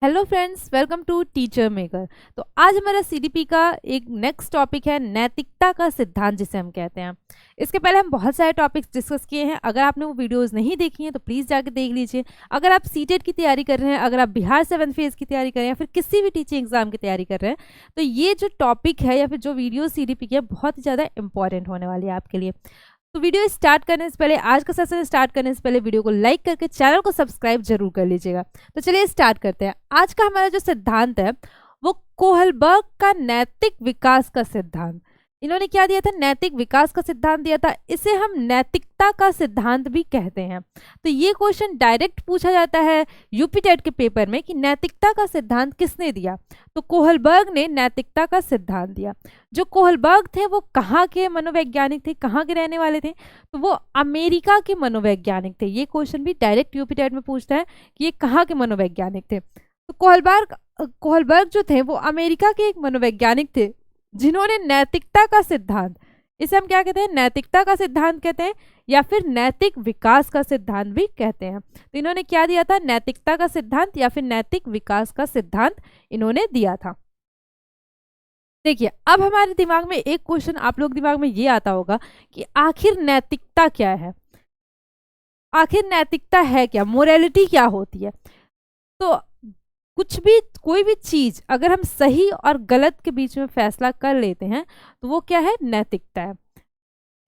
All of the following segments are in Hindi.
Hello friends, welcome to teacher maker. तो आज हमारा सीडीपी का एक नेक्स्ट टॉपिक है नैतिकता का सिद्धांत, जिसे हम कहते हैं। इसके पहले हम बहुत सारे टॉपिक्स डिस्कस किए हैं। अगर आपने वो वीडियोस नहीं देखी हैं तो प्लीज़ जाके देख लीजिए। अगर आप सीटेट की तैयारी कर रहे हैं, अगर आप बिहार 7th फेज़ की तैयारी कर रहे हैं, या फिर किसी भी टीचिंग एग्जाम की तैयारी कर रहे हैं, तो ये जो टॉपिक है या फिर जो वीडियो सीडीपी की है बहुत ही ज़्यादा इंपॉर्टेंट होने वाली है आपके लिए। तो वीडियो स्टार्ट करने से पहले, आज का सेशन स्टार्ट करने से पहले वीडियो को लाइक करके चैनल को सब्सक्राइब जरूर कर लीजिएगा। तो चलिए स्टार्ट करते हैं। आज का हमारा जो सिद्धांत है वो कोहलबर्ग का नैतिक विकास का सिद्धांत। इन्होंने क्या दिया था? नैतिक विकास का सिद्धांत दिया था। इसे हम नैतिकता का सिद्धांत भी कहते हैं। तो ये क्वेश्चन डायरेक्ट पूछा जाता है यूपी टेट के पेपर में कि नैतिकता का सिद्धांत किसने दिया? तो कोहलबर्ग ने नैतिकता का सिद्धांत दिया। जो कोहलबर्ग थे वो कहाँ के मनोवैज्ञानिक थे, कहाँ के रहने वाले थे? तो वो अमेरिका के मनोवैज्ञानिक थे। ये क्वेश्चन भी डायरेक्ट यूपी टेट में पूछता है कि ये कहाँ के मनोवैज्ञानिक थे। तो कोहलबर्ग जो थे वो अमेरिका के एक मनोवैज्ञानिक थे जिन्होंने नैतिकता का सिद्धांत, इसे हम क्या कहते हैं? नैतिकता का सिद्धांत कहते हैं या फिर नैतिक विकास का सिद्धांत भी कहते हैं। तो इन्होंने क्या दिया था? नैतिकता का सिद्धांत या फिर नैतिक विकास का सिद्धांत इन्होंने दिया था। देखिए, अब हमारे दिमाग में एक क्वेश्चन, आप लोग दिमाग में ये आता होगा कि आखिर नैतिकता क्या है, आखिर नैतिकता है क्या, मोरालिटी क्या होती है? तो कुछ भी, कोई भी चीज अगर हम सही और गलत के बीच में फैसला कर लेते हैं तो वो क्या है? नैतिकता है।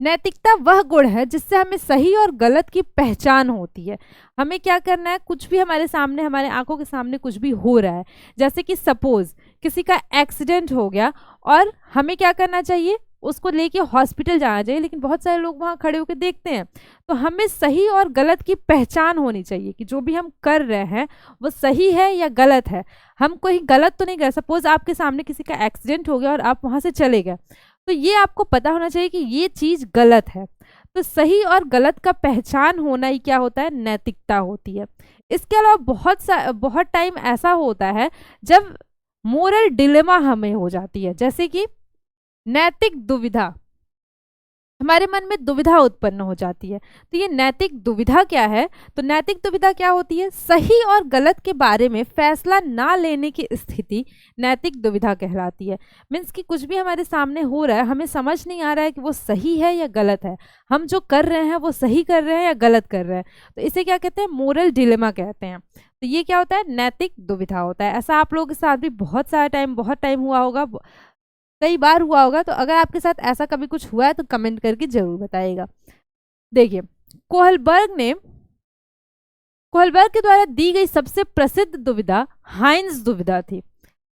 नैतिकता वह गुण है जिससे हमें सही और गलत की पहचान होती है। हमें क्या करना है? कुछ भी हमारे सामने, हमारे आंखों के सामने कुछ भी हो रहा है, जैसे कि सपोज किसी का एक्सीडेंट हो गया और हमें क्या करना चाहिए? उसको लेके हॉस्पिटल जाना चाहिए, लेकिन बहुत सारे लोग वहाँ खड़े होकर देखते हैं। तो हमें सही और गलत की पहचान होनी चाहिए कि जो भी हम कर रहे हैं वो सही है या गलत है। हम कोई गलत तो नहीं कर, सपोज आपके सामने किसी का एक्सीडेंट हो गया और आप वहाँ से चले गए, तो ये आपको पता होना चाहिए कि ये चीज़ गलत है। तो सही और गलत का पहचान होना ही क्या होता है? नैतिकता होती है। इसके अलावा बहुत टाइम ऐसा होता है जब मोरल डिलेमा हमें हो जाती है, जैसे कि नैतिक दुविधा, हमारे मन में दुविधा उत्पन्न हो जाती है। तो ये नैतिक दुविधा क्या है? तो नैतिक दुविधा क्या होती है? सही और गलत के बारे में फैसला ना लेने की स्थिति नैतिक दुविधा कहलाती है। मीन्स कि कुछ भी हमारे सामने हो रहा है, हमें समझ नहीं आ रहा है कि वो सही है या गलत है, हम जो कर रहे हैं वो सही कर रहे हैं या गलत कर रहे हैं। तो इसे क्या कहते हैं? मोरल डिलेमा कहते हैं। तो ये क्या होता है? नैतिक दुविधा होता है। ऐसा आप लोगों के साथ भी बहुत टाइम हुआ होगा, कई बार हुआ होगा। तो अगर आपके साथ ऐसा कभी कुछ हुआ है तो कमेंट करके जरूर बताइएगा। देखिए, कोहलबर्ग के द्वारा दी गई सबसे प्रसिद्ध दुविधा हाइंज दुविधा थी,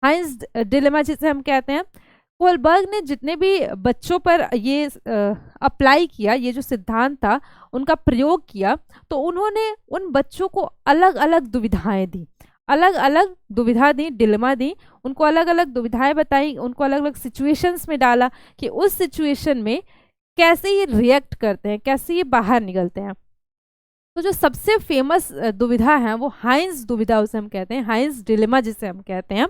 हाइंज डिलेमा जिसे हम कहते हैं। कोहलबर्ग ने जितने भी बच्चों पर ये अप्लाई किया, ये जो सिद्धांत था उनका प्रयोग किया, तो उन्होंने उन बच्चों को अलग अलग दुविधाएं दी, अलग अलग दुविधा दी, डिलेमा दी, उनको अलग अलग दुविधाएं बताई, उनको अलग अलग सिचुएशंस में डाला कि उस सिचुएशन में कैसे ये रिएक्ट करते हैं, कैसे ये बाहर निकलते हैं। तो जो सबसे फेमस दुविधा है वो हाइंज दुविधा, उसे हम कहते हैं, हाइंज डिलेमा जिसे हम कहते हैं।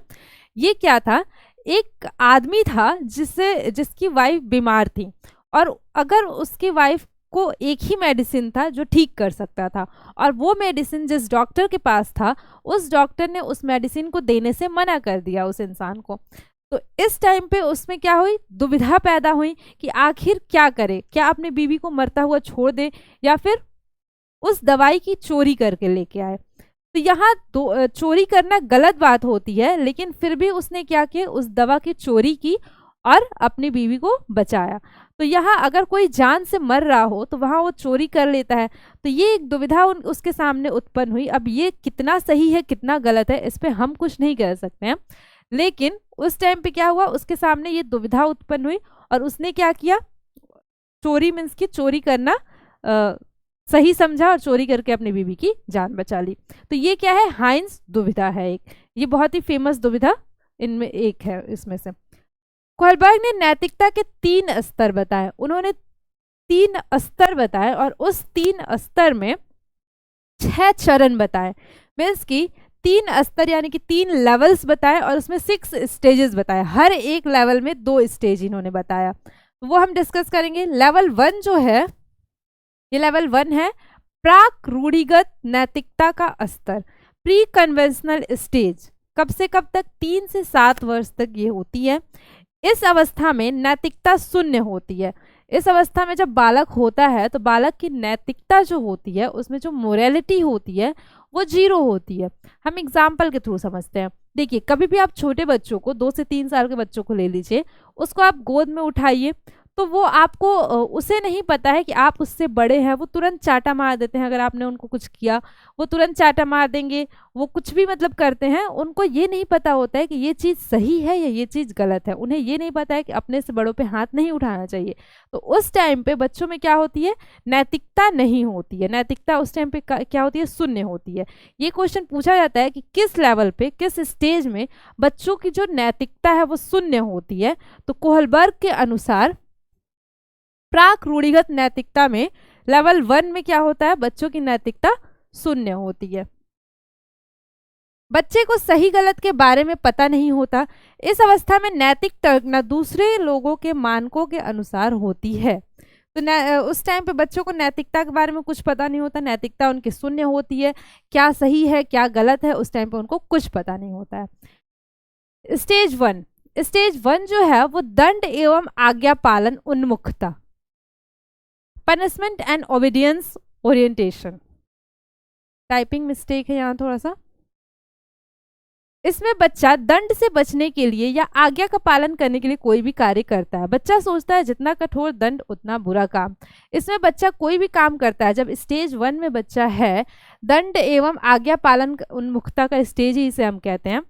ये क्या था? एक आदमी था जिसकी वाइफ बीमार थी, और अगर उसकी वाइफ को एक ही मेडिसिन था जो ठीक कर सकता था, और वो मेडिसिन जिस डॉक्टर के पास था उस डॉक्टर ने उस मेडिसिन को देने से मना कर दिया उस इंसान को। तो इस टाइम पे उसमें क्या हुई? दुविधा पैदा हुई कि आखिर क्या करे, क्या अपनी बीवी को मरता हुआ छोड़ दे या फिर उस दवाई की चोरी करके लेके आए। तो यहाँ चोरी करना गलत बात होती है, लेकिन फिर भी उसने क्या किया? उस दवा की चोरी की और अपनी बीवी को बचाया। तो यहाँ अगर कोई जान से मर रहा हो तो वहाँ वो चोरी कर लेता है। तो ये एक दुविधा उसके सामने उत्पन्न हुई। अब ये कितना सही है कितना गलत है इस पे हम कुछ नहीं कह सकते हैं, लेकिन उस टाइम पे क्या हुआ? उसके सामने ये दुविधा उत्पन्न हुई और उसने क्या किया? चोरी मीन्स की चोरी करना सही समझा और चोरी करके अपनी बीवी की जान बचा ली। तो ये क्या है? हाइंज दुविधा है एक, ये बहुत ही फेमस दुविधा इनमें एक है। इसमें से कोहलबर्ग ने नैतिकता के 3 स्तर बताए। उन्होंने 3 स्तर बताए और उस 3 स्तर में 6 चरण बताए। मीन्स की 3 स्तर यानी कि 3 लेवल्स बताए और उसमें 6 स्टेजेस बताए। हर एक लेवल में 2 स्टेज इन्होंने बताया, वो हम डिस्कस करेंगे। लेवल 1 जो है, ये लेवल 1 है प्राक रूढ़िगत नैतिकता का स्तर, प्री कन्वेंशनल स्टेज। कब से कब तक? 3 से 7 वर्ष तक ये होती है। इस अवस्था में नैतिकता शून्य होती है। इस अवस्था में जब बालक होता है तो बालक की नैतिकता जो होती है, उसमें जो मोरालिटी होती है वो 0 होती है। हम एग्जाम्पल के थ्रू समझते हैं। देखिए, कभी भी आप छोटे बच्चों को, 2 से 3 साल के बच्चों को ले लीजिए, उसको आप गोद में उठाइए, तो वो आपको उसे नहीं पता है कि आप उससे बड़े हैं। वो तुरंत चाटा मार देते हैं। अगर आपने उनको कुछ किया, वो तुरंत चाटा मार देंगे। वो कुछ भी मतलब करते हैं, उनको ये नहीं पता होता है कि ये चीज़ सही है या ये चीज़ गलत है। उन्हें ये नहीं पता है कि अपने से बड़ों पे हाथ नहीं उठाना चाहिए। तो उस टाइम पे बच्चों में क्या होती है? नैतिकता नहीं होती है। नैतिकता उस टाइम पे क्या होती है? शून्य होती है। ये क्वेश्चन पूछा जाता है कि किस लेवल पे, किस स्टेज में बच्चों की जो नैतिकता है वो शून्य होती है। तो कोहलबर्ग के अनुसार प्राक रूढ़िगत नैतिकता में लेवल 1 में क्या होता है? बच्चों की नैतिकता शून्य होती है। बच्चे को सही गलत के बारे में पता नहीं होता। इस अवस्था में नैतिक तर्क दूसरे लोगों के मानकों के अनुसार होती है। तो उस टाइम पे बच्चों को नैतिकता के बारे में कुछ पता नहीं होता। नैतिकता उनकी शून्य होती है। क्या सही है, क्या गलत है, उस टाइम पे उनको कुछ पता नहीं होता है। स्टेज 1 जो है वो दंड एवं आज्ञा पालन उन्मुखता, punishment and obedience orientation. Typing mistake है यहाँ थोड़ा सा। इसमें बच्चा दंड से बचने के लिए या आज्ञा का पालन करने के लिए कोई भी कार्य करता है। बच्चा सोचता है जितना कठोर दंड उतना बुरा काम। इसमें बच्चा कोई भी काम करता है। जब स्टेज 1 में बच्चा है, दंड एवं आज्ञा पालन उन्मुखता का स्टेज ही इसे हम कहते हैं।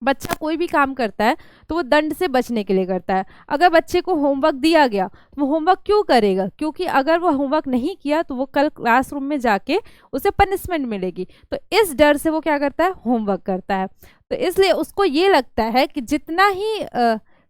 बच्चा कोई भी काम करता है तो वो दंड से बचने के लिए करता है। अगर बच्चे को होमवर्क दिया गया तो वो होमवर्क क्यों करेगा? क्योंकि अगर वो होमवर्क नहीं किया तो वो कल क्लासरूम में जाके उसे पनिशमेंट मिलेगी। तो इस डर से वो क्या करता है? होमवर्क करता है। तो इसलिए उसको ये लगता है कि जितना ही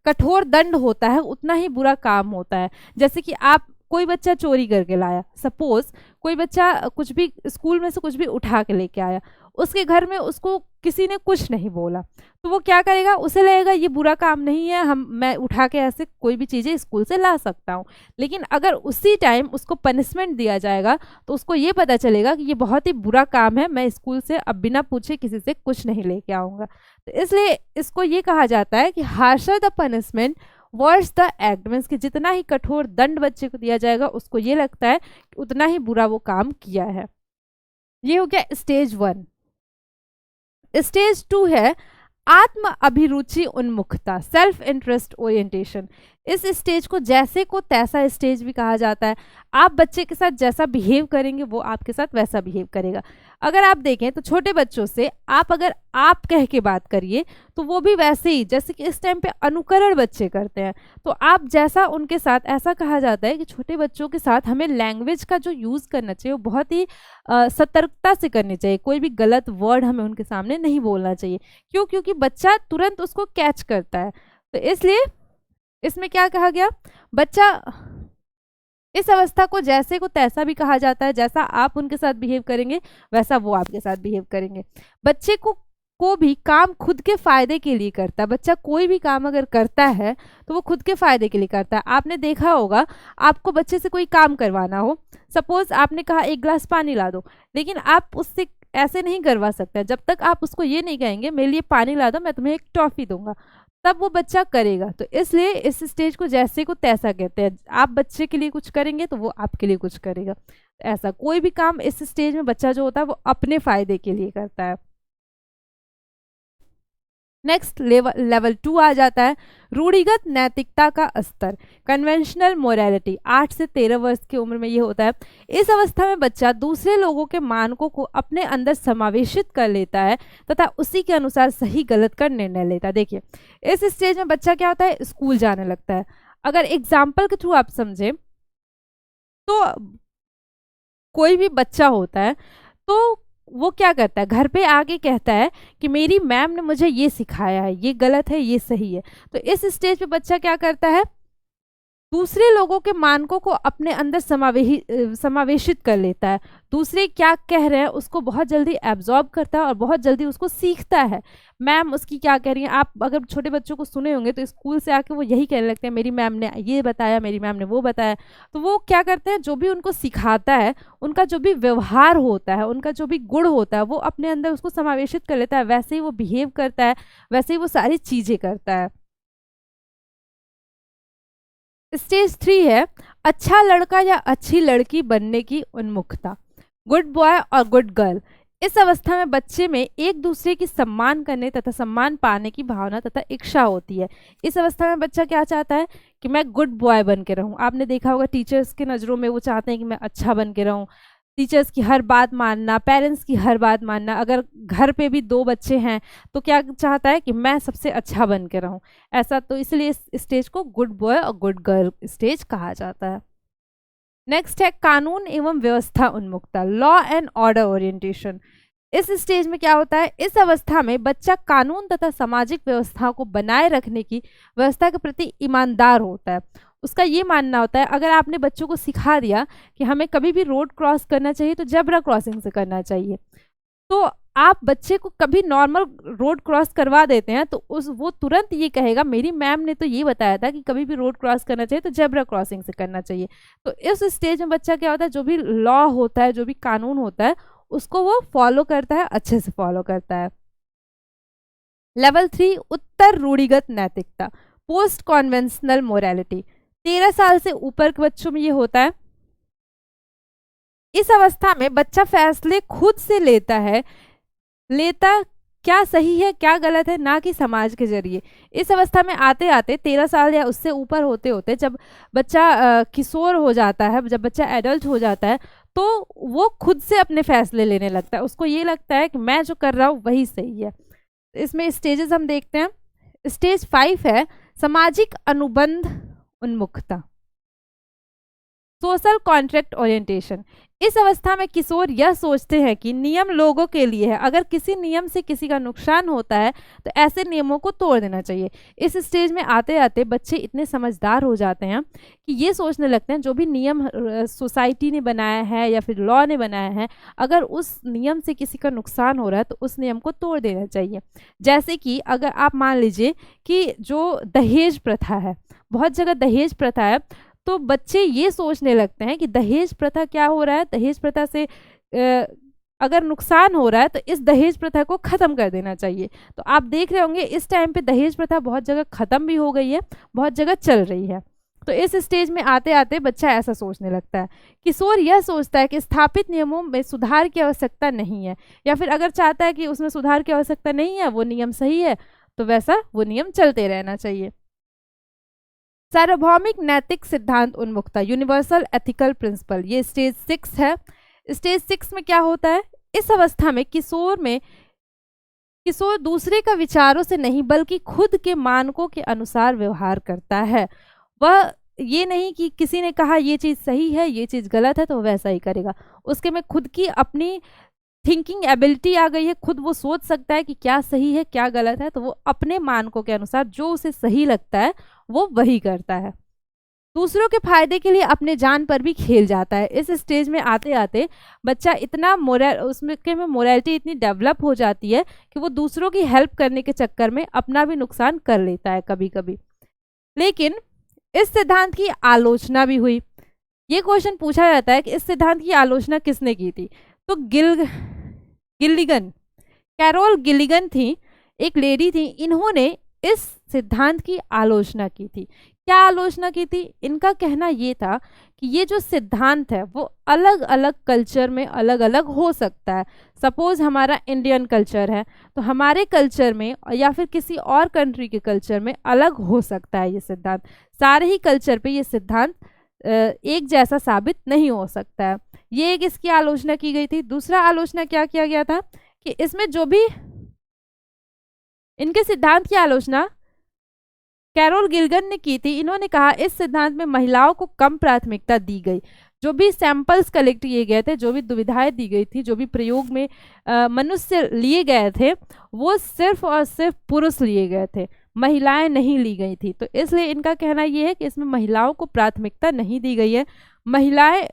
कठोर दंड होता है उतना ही बुरा काम होता है। जैसे कि आप, कोई बच्चा चोरी करके लाया, सपोज कोई बच्चा कुछ भी स्कूल में से कुछ भी उठा के लेके आया, उसके घर में उसको किसी ने कुछ नहीं बोला, तो वो क्या करेगा? उसे लगेगा ये बुरा काम नहीं है, मैं उठा के ऐसे कोई भी चीज़ें स्कूल से ला सकता हूँ। लेकिन अगर उसी टाइम उसको पनिशमेंट दिया जाएगा तो उसको ये पता चलेगा कि ये बहुत ही बुरा काम है, मैं स्कूल से अब बिना पूछे किसी से कुछ नहीं लेके आऊँगा। तो इसलिए इसको ये कहा जाता है कि harsher the punishment worse the act, means कि जितना ही कठोर दंड बच्चे को दिया जाएगा उसको ये लगता है कि उतना ही बुरा वो काम किया है। ये हो गया स्टेज 1। स्टेज 2 है आत्म अभिरुचि उन्मुखता, सेल्फ इंटरेस्ट ओरिएंटेशन। इस स्टेज को जैसे को तैसा स्टेज भी कहा जाता है। आप बच्चे के साथ जैसा बिहेव करेंगे वो आपके साथ वैसा बिहेव करेगा। अगर आप देखें तो छोटे बच्चों से आप अगर आप कह के बात करिए तो वो भी वैसे ही, जैसे कि इस टाइम पे अनुकरण बच्चे करते हैं, तो आप जैसा उनके साथ, ऐसा कहा जाता है कि छोटे बच्चों के साथ हमें लैंग्वेज का जो यूज़ करना चाहिए वो बहुत ही सतर्कता से करनी चाहिए। कोई भी गलत वर्ड हमें उनके सामने नहीं बोलना चाहिए। क्यों? क्योंकि बच्चा तुरंत उसको कैच करता है। तो इसलिए इसमें क्या कहा गया? बच्चा, इस अवस्था को जैसे को तैसा भी कहा जाता है। जैसा आप उनके साथ बिहेव करेंगे वैसा वो आपके साथ बिहेव करेंगे। बच्चे को भी काम खुद के फायदे के लिए करता है। बच्चा कोई भी काम अगर करता है तो वो खुद के फायदे के लिए करता है। आपने देखा होगा, आपको बच्चे से कोई काम करवाना हो, सपोज आपने कहा 1 गिलास पानी ला दो, लेकिन आप उससे ऐसे नहीं करवा सकते जब तक आप उसको ये नहीं कहेंगे मेरे लिए पानी ला दो, मैं तुम्हें एक टॉफी दूंगा, तब वो बच्चा करेगा। तो इसलिए इस स्टेज को जैसे को तैसा कहते हैं। आप बच्चे के लिए कुछ करेंगे तो वो आपके लिए कुछ करेगा। ऐसा कोई भी काम इस स्टेज में बच्चा जो होता है वो अपने फायदे के लिए करता है। नेक्स्ट लेवल 2 आ जाता है रूढ़िगत नैतिकता का स्तर, कन्वेंशनल मोरालिटी। 8 से 13 वर्ष की उम्र में ये होता है। इस अवस्था में बच्चा दूसरे लोगों के मानकों को अपने अंदर समावेशित कर लेता है तथा उसी के अनुसार सही गलत का निर्णय लेता है। देखिए, इस स्टेज में बच्चा क्या होता है? स्कूल जाने लगता है। अगर एग्जाम्पल के थ्रू आप समझे तो कोई भी बच्चा होता है तो वो क्या करता है? घर पे आके कहता है कि मेरी मैम ने मुझे ये सिखाया है, ये गलत है, ये सही है। तो इस स्टेज पे बच्चा क्या करता है? दूसरे लोगों के मानकों को अपने अंदर समावेशित कर लेता है। दूसरे क्या कह रहे हैं उसको बहुत जल्दी एब्जॉर्ब करता है और बहुत जल्दी उसको सीखता है। मैम उसकी क्या कह रही हैं, आप अगर छोटे बच्चों को सुने होंगे तो स्कूल से आके वो यही कहने लगते हैं, मेरी मैम ने ये बताया, मेरी मैम ने वो बताया। तो वो क्या करते हैं, जो भी उनको सिखाता है, उनका जो भी व्यवहार होता है, उनका जो भी गुण होता है, वो अपने अंदर उसको समावेशित कर लेता है। वैसे ही वो बिहेव करता है, वैसे ही वो सारी चीज़ें करता है। स्टेज 3 है अच्छा लड़का या अच्छी लड़की बनने की उन्मुखता। गुड बॉय और गुड गर्ल, इस अवस्था में बच्चे में एक दूसरे की सम्मान करने तथा सम्मान पाने की भावना तथा इच्छा होती है। इस अवस्था में बच्चा क्या चाहता है कि मैं गुड बॉय बन के रहूं। आपने देखा होगा टीचर्स की नज़रों में वो चाहते हैं कि मैं अच्छा बन के रहूं, टीचर्स की हर बात मानना, पेरेंट्स की हर बात मानना। अगर घर पे भी 2 बच्चे हैं तो क्या चाहता है कि मैं सबसे अच्छा बन के रहूं। ऐसा तो इसलिए इस स्टेज को गुड बॉय और गुड गर्ल स्टेज कहा जाता है। नेक्स्ट है कानून एवं व्यवस्था उन्मुखता, लॉ एंड ऑर्डर ओरिएंटेशन। इस स्टेज में क्या होता है, इस अवस्था में बच्चा कानून तथा सामाजिक व्यवस्था को बनाए रखने की व्यवस्था के प्रति ईमानदार होता है। उसका ये मानना होता है, अगर आपने बच्चों को सिखा दिया कि हमें कभी भी रोड क्रॉस करना चाहिए तो जेब्रा क्रॉसिंग से करना चाहिए, तो आप बच्चे को कभी नॉर्मल रोड क्रॉस करवा देते हैं तो वो तुरंत ये कहेगा मेरी मैम ने तो ये बताया था कि कभी भी रोड क्रॉस करना चाहिए तो जेब्रा क्रॉसिंग से करना चाहिए। तो इस स्टेज में बच्चा क्या होता है, जो भी लॉ होता है, जो भी कानून होता है, उसको वो फॉलो करता है, अच्छे से फॉलो करता है। लेवल 3 उत्तर रूढ़िगत नैतिकता, पोस्ट कॉन्वेंशनल मोरालिटी। 13 साल से ऊपर के बच्चों में ये होता है। इस अवस्था में बच्चा फैसले खुद से लेता क्या सही है क्या गलत है, ना कि समाज के जरिए। इस अवस्था में आते आते 13 साल या उससे ऊपर होते होते जब बच्चा किशोर हो जाता है, जब बच्चा एडल्ट हो जाता है, तो वो खुद से अपने फैसले लेने लगता है। उसको ये लगता है कि मैं जो कर रहा हूँ वही सही है। इसमें स्टेजेस हम देखते हैं। स्टेज 5 है सामाजिक अनुबंध उन्मुखता, सोशल कॉन्ट्रैक्ट ओरिएंटेशन। इस अवस्था में किशोर यह सोचते हैं कि नियम लोगों के लिए है, अगर किसी नियम से किसी का नुकसान होता है तो ऐसे नियमों को तोड़ देना चाहिए। इस स्टेज में आते आते बच्चे इतने समझदार हो जाते हैं कि ये सोचने लगते हैं जो भी नियम सोसाइटी ने बनाया है या फिर लॉ ने बनाया है, अगर उस नियम से किसी का नुकसान हो रहा है तो उस नियम को तोड़ देना चाहिए। जैसे कि अगर आप मान लीजिए कि जो दहेज प्रथा है, बहुत जगह दहेज प्रथा है, तो बच्चे ये सोचने लगते हैं कि दहेज प्रथा क्या हो रहा है, दहेज प्रथा से अगर नुकसान हो रहा है तो इस दहेज प्रथा को ख़त्म कर देना चाहिए। तो आप देख रहे होंगे इस टाइम पे दहेज प्रथा बहुत जगह ख़त्म भी हो गई है, बहुत जगह चल रही है। तो इस स्टेज में आते आते बच्चा ऐसा सोचने लगता है। किशोर यह सोचता है कि स्थापित नियमों में सुधार की आवश्यकता नहीं है, या फिर अगर चाहता है कि उसमें सुधार की आवश्यकता नहीं है, वो नियम सही है, तो वैसा वो नियम चलते रहना चाहिए। सार्वभौमिक नैतिक सिद्धांत उन्मुखता, यूनिवर्सल एथिकल प्रिंसिपल, ये स्टेज 6 है। स्टेज 6 में क्या होता है, इस अवस्था में किशोर दूसरे का विचारों से नहीं बल्कि खुद के मानकों के अनुसार व्यवहार करता है। वह ये नहीं कि किसी ने कहा ये चीज़ सही है ये चीज़ गलत है तो वह वैसा ही करेगा। उसके में खुद की अपनी थिंकिंग एबिलिटी आ गई है, खुद वो सोच सकता है कि क्या सही है क्या गलत है, तो वो अपने मानकों के अनुसार जो उसे सही लगता है वो वही करता है। दूसरों के फायदे के लिए अपने जान पर भी खेल जाता है। इस स्टेज में आते आते बच्चा इतना उसमें मोरालिटी इतनी डेवलप हो जाती है कि वो दूसरों की हेल्प करने के चक्कर में अपना भी नुकसान कर लेता है कभी कभी। लेकिन इस सिद्धांत की आलोचना भी हुई। ये क्वेश्चन पूछा जाता है कि इस सिद्धांत की आलोचना किसने की थी, तो गिल्लिगन, कैरोल गिल्लिगन थी, एक लेडी थी, इन्होंने इस सिद्धांत की आलोचना की थी। क्या आलोचना की थी, इनका कहना ये था कि ये जो सिद्धांत है वो अलग अलग कल्चर में अलग अलग हो सकता है। सपोज हमारा इंडियन कल्चर है तो हमारे कल्चर में या फिर किसी और कंट्री के कल्चर में अलग हो सकता है ये सिद्धांत। सारे ही कल्चर पे ये सिद्धांत एक जैसा साबित नहीं हो सकता है। ये एक इसकी आलोचना की गई थी। दूसरा आलोचना क्या किया गया था कि इसमें जो भी इनके सिद्धांत की आलोचना कैरोल गिल्लिगन ने की थी। इन्होंने कहा इस सिद्धांत में महिलाओं को कम प्राथमिकता दी गई। जो भी सैंपल्स कलेक्ट किए गए थे, जो भी दुविधाएं दी गई थी, जो भी प्रयोग में मनुष्य लिए गए थे, वो सिर्फ और सिर्फ पुरुष लिए गए थे, महिलाएं नहीं ली गई थी। तो इसलिए इनका कहना यह है कि इसमें महिलाओं को प्राथमिकता नहीं दी गई है। महिलाएं,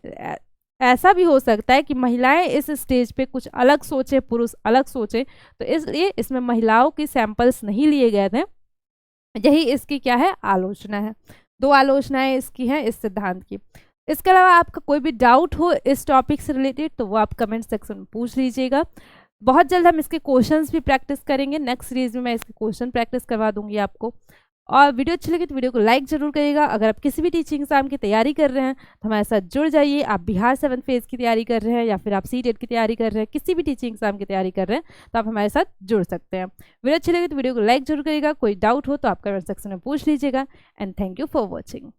ऐसा भी हो सकता है कि महिलाएं इस स्टेज पे कुछ अलग सोचे, पुरुष अलग सोचे, तो इसलिए इसमें महिलाओं की सैंपल्स नहीं लिए गए थे। यही इसकी क्या है, आलोचना है। 2 आलोचनाएं इसकी हैं इस सिद्धांत की। इसके अलावा आपका कोई भी डाउट हो इस टॉपिक से रिलेटेड तो वो आप कमेंट सेक्शन में पूछ लीजिएगा। बहुत जल्द हम इसके क्वेश्चंस भी प्रैक्टिस करेंगे। नेक्स्ट सीरीज में मैं इसके क्वेश्चन प्रैक्टिस करवा दूंगी आपको। और वीडियो अच्छी लगी तो वीडियो को लाइक जरूर करिएगा। अगर आप किसी भी टीचिंग एग्जाम की तैयारी कर रहे हैं तो हमारे साथ जुड़ जाइए। आप बिहार 7 फेज की तैयारी कर रहे हैं या फिर आप CTET की तैयारी कर रहे हैं, किसी भी टीचिंग एग्जाम की तैयारी कर रहे हैं तो आप हमारे साथ जुड़ सकते हैं। वीडियो अच्छी लगी तो वीडियो को लाइक जरूर करिएगा। कोई डाउट हो तो आप कमेंट सेक्शन में पूछ लीजिएगा। And thank you for watching.